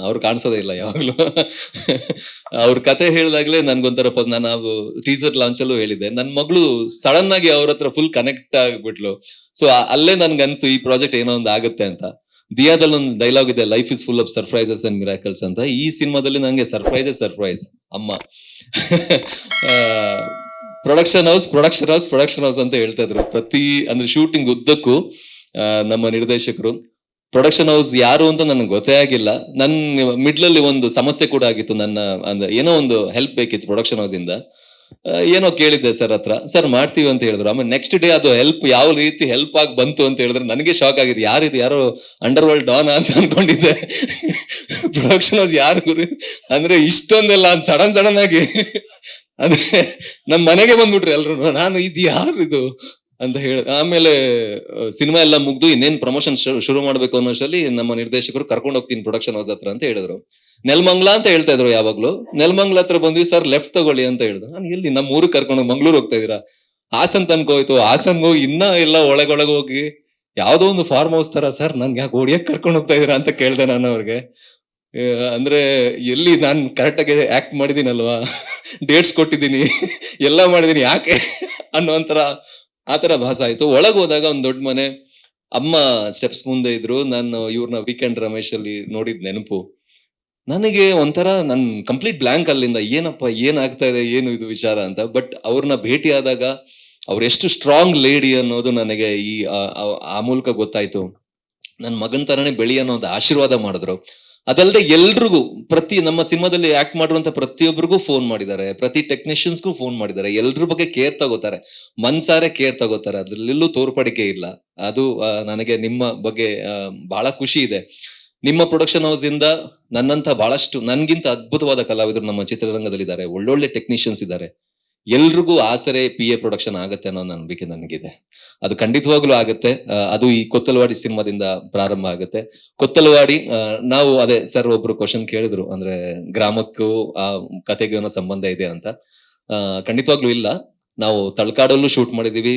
ಅವ್ರು ಕಾಣಿಸೋದೇ ಇಲ್ಲ ಯಾವಾಗ್ಲೂ. ಅವ್ರ ಕತೆ ಹೇಳಿದಾಗ್ಲೇ ನನ್ಗೊಂಥರ ನಾನು ಟೀಸರ್ ಲಾಂಚ್ ಅಲ್ಲೂ ಹೇಳಿದ್ದೆ, ನನ್ ಮಗಳು ಸಡನ್ ಆಗಿ ಅವ್ರ ಹತ್ರ ಫುಲ್ ಕನೆಕ್ಟ್ ಆಗ್ಬಿಟ್ಲು. ಸೊ ಅಲ್ಲೇ ನನ್ಗೆ ಅನ್ಸು ಈ ಪ್ರಾಜೆಕ್ಟ್ ಏನೋ ಒಂದು ಆಗುತ್ತೆ ಅಂತ. ದಿಯಾದಲ್ಲಿ ಒಂದು ಡೈಲಾಗ್ ಇದೆ, life is full of surprises and miracles ಅಂತ. ಈ ಸಿನಿಮಾದಲ್ಲಿ ನಂಗೆ ಸರ್ಪ್ರೈಸ್ ಅಮ್ಮ. ಪ್ರೊಡಕ್ಷನ್ ಹೌಸ್ ಅಂತ ಹೇಳ್ತಾ ಇದ್ರು ಪ್ರತಿ ಅಂದ್ರೆ ಶೂಟಿಂಗ್ ಉದ್ದಕ್ಕೂ. ನಮ್ಮ ನಿರ್ದೇಶಕರು ಪ್ರೊಡಕ್ಷನ್ ಹೌಸ್ ಯಾರು ಅಂತ ನನಗೆ ಗೊತ್ತೇ ಆಗಿಲ್ಲ. ನನ್ ಮಿಡ್ಲಲ್ಲಿ ಒಂದು ಸಮಸ್ಯೆ ಕೂಡ ಆಗಿತ್ತು, ನನ್ನ ಅಂದ್ರೆ ಏನೋ ಒಂದು ಹೆಲ್ಪ್ ಬೇಕಿತ್ತು ಪ್ರೊಡಕ್ಷನ್ ಹೌಸ್ ಇಂದ. ಏನೋ ಕೇಳಿದ್ದೆ ಸರ್ ಹತ್ರ, ಸರ್ ಮಾಡ್ತೀವಿ ಅಂತ ಹೇಳಿದ್ರು. ಆಮೇಲೆ ನೆಕ್ಸ್ಟ್ ಡೇ ಅದು ಹೆಲ್ಪ್ ಯಾವ ರೀತಿ ಹೆಲ್ಪ್ ಆಗಿ ಬಂತು ಅಂತ ಹೇಳಿದ್ರೆ ನನಗೆ ಶಾಕ್ ಆಗಿದೆ. ಯಾರೋ ಅಂಡರ್ ವರ್ಲ್ಡ್ ಡಾನ್ ಅಂತ ಅನ್ಕೊಂಡಿದ್ದೆ. ಪ್ರೊಡಕ್ಷನ್ ಹೌಸ್ ಯಾರು ಗುರು ಅಂದ್ರೆ ಇಷ್ಟೊಂದೆಲ್ಲ ಸಡನ್ ಆಗಿ ಅದೇ ನಮ್ ಮನೆಗೆ ಬಂದ್ಬಿಟ್ರಿ ಎಲ್ರು. ನಾನು ಇದು ಯಾರು ಇದು ಅಂತ ಹೇಳಿ ಆಮೇಲೆ ಸಿನಿಮಾ ಎಲ್ಲ ಮುಗ್ದು ಇನ್ನೇನ್ ಪ್ರಮೋಷನ್ ಶುರು ಮಾಡ್ಬೇಕು ಅನ್ನೋಷ್ಟರಲ್ಲಿ ನಮ್ಮ ನಿರ್ದೇಶಕರು ಕರ್ಕೊಂಡು ಹೋಗ್ತೀನಿ ಪ್ರೊಡಕ್ಷನ್ ಹೌಸ್ ಹತ್ರ ಅಂತ ಹೇಳಿದ್ರು. ನೆಲಮಂಗ್ಲ ಅಂತ ಹೇಳ್ತಾ ಇದ್ರು ಯಾವಾಗ್ಲೂ. ನೆಲಮಂಗ್ಲ ಹತ್ರ ಬಂದ್ವಿ, ಸರ್ ಲೆಫ್ಟ್ ತಗೊಳ್ಳಿ ಅಂತ ಹೇಳಿದ್ರು. ನಾನು ಎಲ್ಲಿ ನಮ್ಮ ಊರಿಗೆ ಕರ್ಕೊಂಡು ಮಂಗ್ಳೂರ್ ಹೋಗ್ತಾ ಇದೀರಾ? ಹಾಸನ್ ತನಕ ಹೋಯ್ತು. ಹಾಸನ್ ಹೋಗಿ ಇನ್ನ ಎಲ್ಲ ಒಳಗೊಳಗೆ ಹೋಗಿ ಯಾವ್ದೋ ಒಂದು ಫಾರ್ಮ್ ಹೌಸ್ ತರ, ಸರ್ ನನ್ಗೆ ಯಾಕೆ ಓಡಿಯಕ್ ಕರ್ಕೊಂಡು ಹೋಗ್ತಾ ಇದೀರಾ ಅಂತ ಕೇಳ್ದೆ ನಾನು ಅವ್ರಿಗೆ. ಅಂದ್ರೆ ಎಲ್ಲಿ ನಾನ್ ಕರೆಕ್ಟ್ ಆಗಿ ಆಕ್ಟ್ ಮಾಡಿದೀನಲ್ವಾ, ಡೇಟ್ಸ್ ಕೊಟ್ಟಿದ್ದೀನಿ, ಎಲ್ಲ ಮಾಡಿದೀನಿ, ಯಾಕೆ ಅನ್ನೋ ಒಂಥರ ಆತರ ಭಾಸ ಆಯ್ತು. ಒಳಗ್ ಹೋದಾಗ ಒಂದ್ ದೊಡ್ಡ ಮನೆ, ಅಮ್ಮ ಸ್ಟೆಪ್ಸ್ ಮುಂದೆ ಇದ್ರು. ನಾನು ಇವ್ರನ್ನ ವೀಕೆಂಡ್ ರಮೇಶ್ ಅಲ್ಲಿ ನೋಡಿದ್ ನೆನಪು. ನನಗೆ ಒಂಥರ ನನ್ ಕಂಪ್ಲೀಟ್ ಬ್ಲಾಂಕ್ ಅಲ್ಲಿಂದ. ಏನಪ್ಪ ಏನಾಗ್ತಾ ಇದೆ, ಏನು ಇದು ವಿಚಾರ ಅಂತ. ಬಟ್ ಅವ್ರನ್ನ ಭೇಟಿ ಆದಾಗ ಅವ್ರ ಎಷ್ಟು ಸ್ಟ್ರಾಂಗ್ ಲೇಡಿ ಅನ್ನೋದು ನನಗೆ ಆ ಮೂಲಕ ಗೊತ್ತಾಯ್ತು. ನನ್ ಮಗನ್ ತರನೇ ಬೆಳಿ ಅನ್ನೋ ಒಂದು ಆಶೀರ್ವಾದ ಮಾಡಿದ್ರು. ಅದಲ್ಲದೆ ಎಲ್ರಿಗೂ, ಪ್ರತಿ ನಮ್ಮ ಸಿನಿಮಾದಲ್ಲಿ ಆಕ್ಟ್ ಮಾಡಿರುವಂತ ಪ್ರತಿಯೊಬ್ಬರಿಗೂ ಫೋನ್ ಮಾಡಿದ್ದಾರೆ, ಪ್ರತಿ ಟೆಕ್ನಿಷಿಯನ್ಸ್ಗೂ ಫೋನ್ ಮಾಡಿದ್ದಾರೆ. ಎಲ್ರ ಬಗ್ಗೆ ಕೇರ್ ತಗೋತಾರೆ, ಮನ್ಸಾರೆ ಕೇರ್ ತಗೋತಾರೆ. ಅದ್ರಲ್ಲೆಲ್ಲೂ ತೋರ್ಪಡಿಕೆ ಇಲ್ಲ. ಅದು ನನಗೆ ನಿಮ್ಮ ಬಗ್ಗೆ ಬಹಳ ಖುಷಿ ಇದೆ. ನಿಮ್ಮ ಪ್ರೊಡಕ್ಷನ್ ಹೌಸ್ ಇಂದ ನನ್ನಂತ ಬಹಳಷ್ಟು ನನ್ಗಿಂತ ಅದ್ಭುತವಾದ ಕಲಾವಿದರು ನಮ್ಮ ಚಿತ್ರರಂಗದಲ್ಲಿದ್ದಾರೆ, ಒಳ್ಳೊಳ್ಳೆ ಟೆಕ್ನಿಷಿಯನ್ಸ್ ಇದ್ದಾರೆ. ಎಲ್ರಿಗೂ ಆಸರೆ PA ಪ್ರೊಡಕ್ಷನ್ ಆಗತ್ತೆ ಅನ್ನೋ ನಂಬಿಕೆ ನನಗಿದೆ. ಅದು ಖಂಡಿತವಾಗ್ಲೂ ಆಗತ್ತೆ. ಅದು ಈ ಕೊತ್ತಲವಾಡಿ ಸಿನಿಮಾದಿಂದ ಪ್ರಾರಂಭ ಆಗುತ್ತೆ. ಕೊತ್ತಲವಾಡಿ ನಾವು ಅದೇ ಸರ್ ಒಬ್ರು ಕ್ವಶನ್ ಕೇಳಿದ್ರು, ಅಂದ್ರೆ ಗ್ರಾಮಕ್ಕೂ ಆ ಕತೆಗೂ ಏನೋ ಸಂಬಂಧ ಇದೆ ಅಂತ. ಖಂಡಿತವಾಗ್ಲೂ ಇಲ್ಲ. ನಾವು ತಳಕಾಡಲ್ಲೂ ಶೂಟ್ ಮಾಡಿದೀವಿ,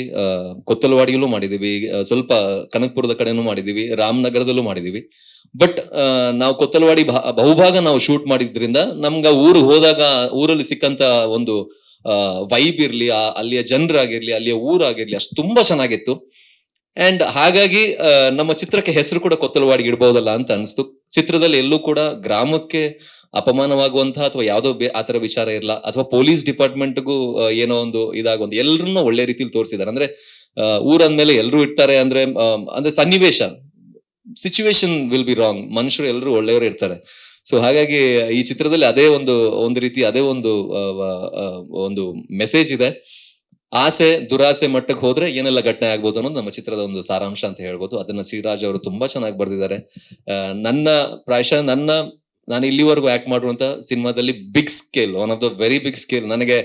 ಕೊತ್ತಲವಾಡಿಯಲ್ಲೂ ಮಾಡಿದೀವಿ, ಸ್ವಲ್ಪ ಕನಕಪುರದ ಕಡೆನೂ ಮಾಡಿದೀವಿ, ರಾಮನಗರದಲ್ಲೂ ಮಾಡಿದೀವಿ. ಬಟ್ ನಾವು ಕೊತ್ತಲವಾಡಿ ಬಹುಭಾಗ ನಾವು ಶೂಟ್ ಮಾಡಿದ್ರಿಂದ ನಮ್ಗ ಊರು ಹೋದಾಗ ಊರಲ್ಲಿ ಸಿಕ್ಕಂತ ಒಂದು ವೈಬ್ ಇರ್ಲಿ, ಅಲ್ಲಿಯ ಜನರಾಗಿರ್ಲಿ, ಅಲ್ಲಿಯ ಊರಾಗಿರ್ಲಿ, ಅಷ್ಟು ತುಂಬಾ ಚೆನ್ನಾಗಿತ್ತು. ಅಂಡ್ ಹಾಗಾಗಿ ನಮ್ಮ ಚಿತ್ರಕ್ಕೆ ಹೆಸರು ಕೂಡ ಕೊತ್ತಲವಾಡಿಗೆ ಇಡ್ಬಹುದಲ್ಲ ಅಂತ ಅನ್ಸ್ತು. ಚಿತ್ರದಲ್ಲಿ ಎಲ್ಲೂ ಕೂಡ ಗ್ರಾಮಕ್ಕೆ ಅಪಮಾನವಾಗುವಂತಹ ಅಥವಾ ಯಾವ್ದೋ ಆತರ ವಿಚಾರ ಇರಲ್ಲ, ಅಥವಾ ಪೊಲೀಸ್ ಡಿಪಾರ್ಟ್ಮೆಂಟ್ಗೂ ಏನೋ ಒಂದು ಇದಾಗುವಂತ, ಎಲ್ರನ್ನೂ ಒಳ್ಳೆ ರೀತಿಲಿ ತೋರಿಸಿದ್ದಾರೆ. ಅಂದ್ರೆ ಊರಂದ್ಮೇಲೆ ಎಲ್ರು ಇರ್ತಾರೆ ಅಂದ್ರೆ ಅಂದ್ರೆ ಸನ್ನಿವೇಶ, ಸಿಚುವೇಶನ್ ವಿಲ್ ಬಿ ರಾಂಗ್, ಮನುಷ್ಯರು ಎಲ್ಲರೂ ಒಳ್ಳೆಯವರು ಇರ್ತಾರೆ. ಸೊ ಹಾಗಾಗಿ ಈ ಚಿತ್ರದಲ್ಲಿ ಅದೇ ಒಂದು ರೀತಿ ಅದೇ ಒಂದು ಮೆಸೇಜ್ ಇದೆ. ಆಸೆ ದುರಾಸೆ ಮಟ್ಟಕ್ಕೆ ಹೋದ್ರೆ ಏನೆಲ್ಲ ಘಟನೆ ಆಗ್ಬೋದು ಅನ್ನೋದು ನಮ್ಮ ಚಿತ್ರದ ಒಂದು ಸಾರಾಂಶ ಅಂತ ಹೇಳ್ಬೋದು. ಅದನ್ನ ಶ್ರೀರಾಜ್ ಅವರು ತುಂಬಾ ಚೆನ್ನಾಗಿ ಬರ್ದಿದ್ದಾರೆ. ಪ್ರಾಯಶಃ ನಾನು ಇಲ್ಲಿವರೆಗೂ ಆಕ್ಟ್ ಮಾಡುವಂತ ಸಿನಿಮಾದಲ್ಲಿ big scale, one of the very big scale, ನನಗೆ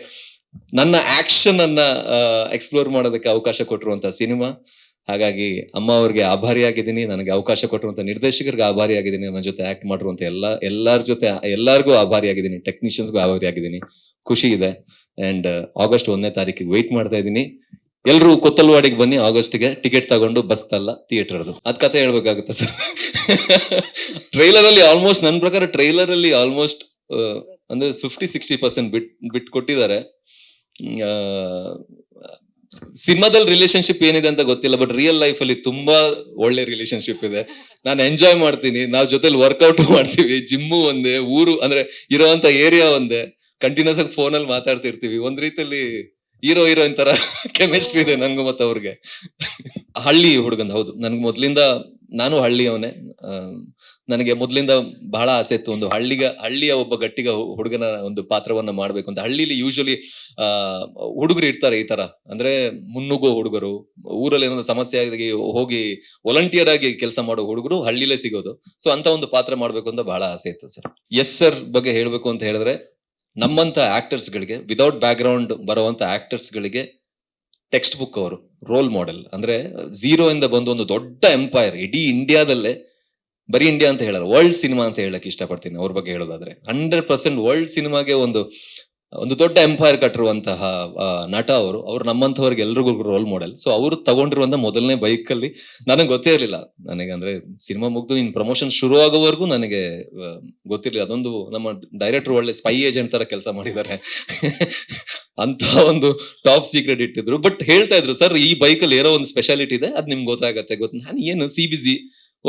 ನನ್ನ ಆಕ್ಷನ್ ಅನ್ನ ಎಕ್ಸ್ಪ್ಲೋರ್ ಮಾಡೋದಕ್ಕೆ ಅವಕಾಶ ಕೊಟ್ಟಿರುವಂತ ಸಿನಿಮಾ. ಹಾಗಾಗಿ ಅಮ್ಮ ಅವ್ರಿಗೆ ಆಭಾರಿಯಾಗಿದ್ದೀನಿ, ನನಗೆ ಅವಕಾಶ ಕೊಟ್ಟಿರುವಂತ ನಿರ್ದೇಶಕರಿಗೆ ಆಭಾರಿಯಾಗಿದ್ದೀನಿ, ನನ್ನ ಜೊತೆ ಆಕ್ಟ್ ಮಾಡಿರುವಂತ ಎಲ್ಲರಿಗೂ ಆಭಾರಿಯಾಗಿದ್ದೀನಿ, ಟೆಕ್ನಿಷಿಯನ್ಸ್ಗೂ ಆಭಾರಿಯಾಗಿದ್ದೀನಿ. ಖುಷಿ ಇದೆ. ಅಂಡ್ ಆಗಸ್ಟ್ 1ನೇ ತಾರೀಕಿಗೆ ವೆಯ್ಟ್ ಮಾಡ್ತಾ ಇದ್ದೀನಿ. ಎಲ್ರು ಕೊತ್ತಲವಾಡಿಗೆ ಬನ್ನಿ ಆಗಸ್ಟ್ಗೆ, ಟಿಕೆಟ್ ತಗೊಂಡು ಬಸ್ ತಲ್ಲ ಥಿಯೇಟರ್ ಅದು. ಅದ್ ಕತೆ ಹೇಳ್ಬೇಕಾಗುತ್ತೆ ಸರ್. ಟ್ರೈಲರ್ ಅಲ್ಲಿ ಆಲ್ಮೋಸ್ಟ್ ನನ್ನ ಪ್ರಕಾರ ಟ್ರೈಲರ್ ಅಲ್ಲಿ ಆಲ್ಮೋಸ್ಟ್ ಅಂದ್ರೆ 50-60% ಬಿಟ್ ಕೊಟ್ಟಿದ್ದಾರೆ. ಸಿನಿಮಾದಲ್ಲಿ ರಿಲೇಶನ್ಶಿಪ್ ಏನಿದೆ ಅಂತ ಗೊತ್ತಿಲ್ಲ, ಬಟ್ ರಿಯಲ್ ಲೈಫ್ ಅಲ್ಲಿ ತುಂಬಾ ಒಳ್ಳೆ ರಿಲೇಶನ್ಶಿಪ್ ಇದೆ. ನಾನು ಎಂಜಾಯ್ ಮಾಡ್ತೀನಿ, ನಾವ್ ಜೊತೆಲಿ ವರ್ಕೌಟ್ ಮಾಡ್ತೀವಿ, ಜಿಮ್ಮು ಒಂದೇ, ಊರು ಅಂದ್ರೆ ಇರೋಂತ ಏರಿಯಾ ಒಂದೇ, ಕಂಟಿನ್ಯೂಸ್ ಆಗಿ ಫೋನ್ ಅಲ್ಲಿ ಮಾತಾಡ್ತಿರ್ತೀವಿ. ಒಂದ್ ರೀತಿಯಲ್ಲಿ ಹೀರೋಯಿನ್ ತರ ಕೆಮಿಸ್ಟ್ರಿ ಇದೆ ನನ್ಗೂ ಮತ್ತೆ ಅವ್ರಿಗೆ. ಹಳ್ಳಿ ಹುಡುಗಂದ, ಹೌದು, ನನ್ಗೆ ಮೊದ್ಲಿಂದ, ನಾನು ಹಳ್ಳಿಯವನೇ. ನನಗೆ ಮೊದ್ಲಿಂದ ಬಹಳ ಆಸೆ ಇತ್ತು, ಒಂದು ಹಳ್ಳಿಯ ಒಬ್ಬ ಗಟ್ಟಿಗ ಹುಡುಗನ ಒಂದು ಪಾತ್ರವನ್ನ ಮಾಡ್ಬೇಕು ಅಂತ. ಹಳ್ಳಿಲಿ ಯೂಶಲಿ ಹುಡುಗರು ಇರ್ತಾರೆ ಈ ತರ, ಅಂದ್ರೆ ಮುನ್ನುಗ್ಗೋ ಹುಡುಗರು, ಊರಲ್ಲಿ ಏನಾದ್ರು ಸಮಸ್ಯೆ ಆಗಿ ಹೋಗಿ ವಾಲಂಟಿಯರ್ ಆಗಿ ಕೆಲಸ ಮಾಡೋ ಹುಡುಗರು ಹಳ್ಳಿಲೇ ಸಿಗೋದು. ಸೊ ಅಂತ ಒಂದು ಪಾತ್ರ ಮಾಡ್ಬೇಕು ಅಂತ ಬಹಳ ಆಸೆ ಇತ್ತು ಸರ್. ಎಸ್ ಸರ್ ಬಗ್ಗೆ ಹೇಳ್ಬೇಕು ಅಂತ ಹೇಳಿದ್ರೆ, ನಮ್ಮಂತ ಆಕ್ಟರ್ಸ್ ಗಳಿಗೆ, ವಿದೌಟ್ ಬ್ಯಾಕ್ ಗ್ರೌಂಡ್ ಬರುವಂತ ಆಕ್ಟರ್ಸ್ ಗಳಿಗೆ ಟೆಕ್ಸ್ಟ್ ಬುಕ್ ಅವರು, ರೋಲ್ ಮಾಡೆಲ್. ಅಂದ್ರೆ ಝೀರೋ ಇಂದ ಬಂದು ಒಂದು ದೊಡ್ಡ ಎಂಪೈರ್, ಇಡೀ ಇಂಡಿಯಾದಲ್ಲೇ, ಬರೀ ಇಂಡಿಯಾ ಅಂತ ಹೇಳಲ್ಲ, ವರ್ಲ್ಡ್ ಸಿನಿಮಾ ಅಂತ ಹೇಳಕ್ ಇಷ್ಟಪಡ್ತೀನಿ ಅವ್ರ ಬಗ್ಗೆ ಹೇಳೋದಾದ್ರೆ. 100% ವರ್ಲ್ಡ್ ಸಿನಿಮಾಗೆ ಒಂದು ಒಂದು ದೊಡ್ಡ ಎಂಪೈರ್ ಕಟ್ಟಿರುವಂತಹ ನಟ ಅವ್ರು ನಮ್ಮಂಥವ್ರಿಗೆ ಎಲ್ರಿಗೂ ರೋಲ್ ಮಾಡೆಲ್. ಸೊ ಅವ್ರು ತಗೊಂಡಿರುವಂತ ಮೊದಲನೇ ಬೈಕ್ ಅಲ್ಲಿ ನನಗೆ ಗೊತ್ತೇ ಇರ್ಲಿಲ್ಲ. ನನಗೆ ಅಂದ್ರೆ ಸಿನಿಮಾ ಮುಗ್ದು ಇನ್ ಪ್ರಮೋಷನ್ ಶುರು ಆಗೋವರೆಗೂ ನನಗೆ ಗೊತ್ತಿರ್ಲಿಲ್ಲ. ಅದೊಂದು ನಮ್ಮ ಡೈರೆಕ್ಟರ್ ಒಳ್ಳೆ ಸ್ಪೈ ಏಜೆಂಟ್ ತರ ಕೆಲಸ ಮಾಡಿದ್ದಾರೆ. ಅಂತ ಒಂದು ಟಾಪ್ ಸೀಕ್ರೆಟ್ ಇಟ್ಟಿದ್ರು. ಬಟ್ ಹೇಳ್ತಾ ಇದ್ರು, ಸರ್ ಈ ಬೈಕ್ ಅಲ್ಲಿ ಏನೋ ಒಂದು ಸ್ಪೆಷಾಲಿಟಿ ಇದೆ, ಅದ್ ನಿಮ್ಗೆ ಗೊತ್ತಾಗತ್ತೆ. ನಾನು ಏನು CBC,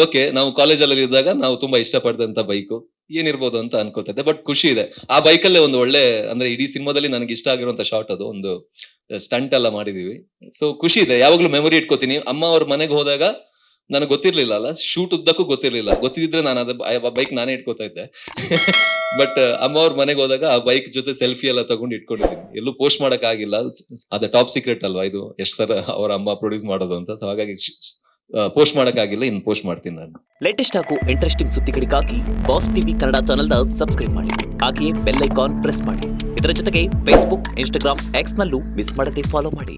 ಓಕೆ, ನಾವು ಕಾಲೇಜಲ್ಲಿ ಇದ್ದಾಗ ನಾವು ತುಂಬಾ ಇಷ್ಟಪಟ್ಟಂತ ಬೈಕು ಏನಿರ್ಬೋದು ಅಂತ ಅನ್ಕೋತಾ ಇದ್ದೆ. ಬಟ್ ಖುಷಿ ಇದೆ, ಆ ಬೈಕಲ್ಲೇ ಒಂದು ಒಳ್ಳೆ, ಅಂದ್ರೆ ಇಡೀ ಸಿನಿಮಾದಲ್ಲಿ ನನಗೆ ಇಷ್ಟ ಆಗಿರುವಂತ ಶಾಟ್, ಅದು ಒಂದು ಸ್ಟಂಟ್ ಎಲ್ಲ ಮಾಡಿದೀವಿ. ಸೊ ಖುಷಿ ಇದೆ, ಯಾವಾಗ್ಲೂ ಮೆಮೊರಿ ಇಟ್ಕೋತೀನಿ. ಅಮ್ಮ ಅವ್ರ ಮನೆಗೆ ಹೋದಾಗ ನನಗೆ ಗೊತ್ತಿರ್ಲಿಲ್ಲ ಅಲ್ಲ, ಶೂಟ್ ಉದ್ದಕ್ಕೂ ಗೊತ್ತಿರ್ಲಿಲ್ಲ. ಗೊತ್ತಿದ್ರೆ ನಾನು ಅದ ಬೈಕ್ ನಾನೇ ಇಟ್ಕೋತಾ ಇದ್ದೆ. ಬಟ್ ಅಮ್ಮ ಅವ್ರ ಮನೆಗೆ ಹೋದಾಗ ಆ ಬೈಕ್ ಜೊತೆ ಸೆಲ್ಫಿ ಎಲ್ಲ ತಗೊಂಡು ಇಟ್ಕೊಂಡಿದ್ದೀನಿ. ಎಲ್ಲೂ ಪೋಸ್ಟ್ ಮಾಡಕ್ ಆಗಿಲ್ಲ, ಅದ ಟಾಪ್ ಸೀಕ್ರೆಟ್ ಅಲ್ವಾ ಇದು, ಎಷ್ಟ್ ಸರ್ ಅವ್ರ ಅಮ್ಮ ಪ್ರೊಡ್ಯೂಸ್ ಮಾಡೋದು ಅಂತ. ಸೊ ಹಾಗಾಗಿ ಪೋಸ್ಟ್ ಮಾಡಕ್ಕಾಗಿಲ್ಲ, ಇನ್ನು ಪೋಸ್ಟ್ ಮಾಡ್ತೀನಿ ನಾನು. ಲೇಟೆಸ್ಟ್ ಹಾಗೂ ಇಂಟ್ರೆಸ್ಟಿಂಗ್ ಸುದ್ದಿಗಳಿಗಾಗಿ ಬಾಸ್ ಟಿವಿ ಕನ್ನಡ ಚಾನೆಲ್ನ ಸಬ್ಸ್ಕ್ರೈಬ್ ಮಾಡಿ. ಹಾಗೆಯೇ ಬೆಲ್ ಐಕಾನ್ ಪ್ರೆಸ್ ಮಾಡಿ. ಇದರ ಜೊತೆಗೆ ಫೇಸ್ಬುಕ್, ಇನ್ಸ್ಟಾಗ್ರಾಮ್, ಎಕ್ಸ್ ನಲ್ಲೂ ಮಿಸ್ ಮಾಡದೆ ಫಾಲೋ ಮಾಡಿ.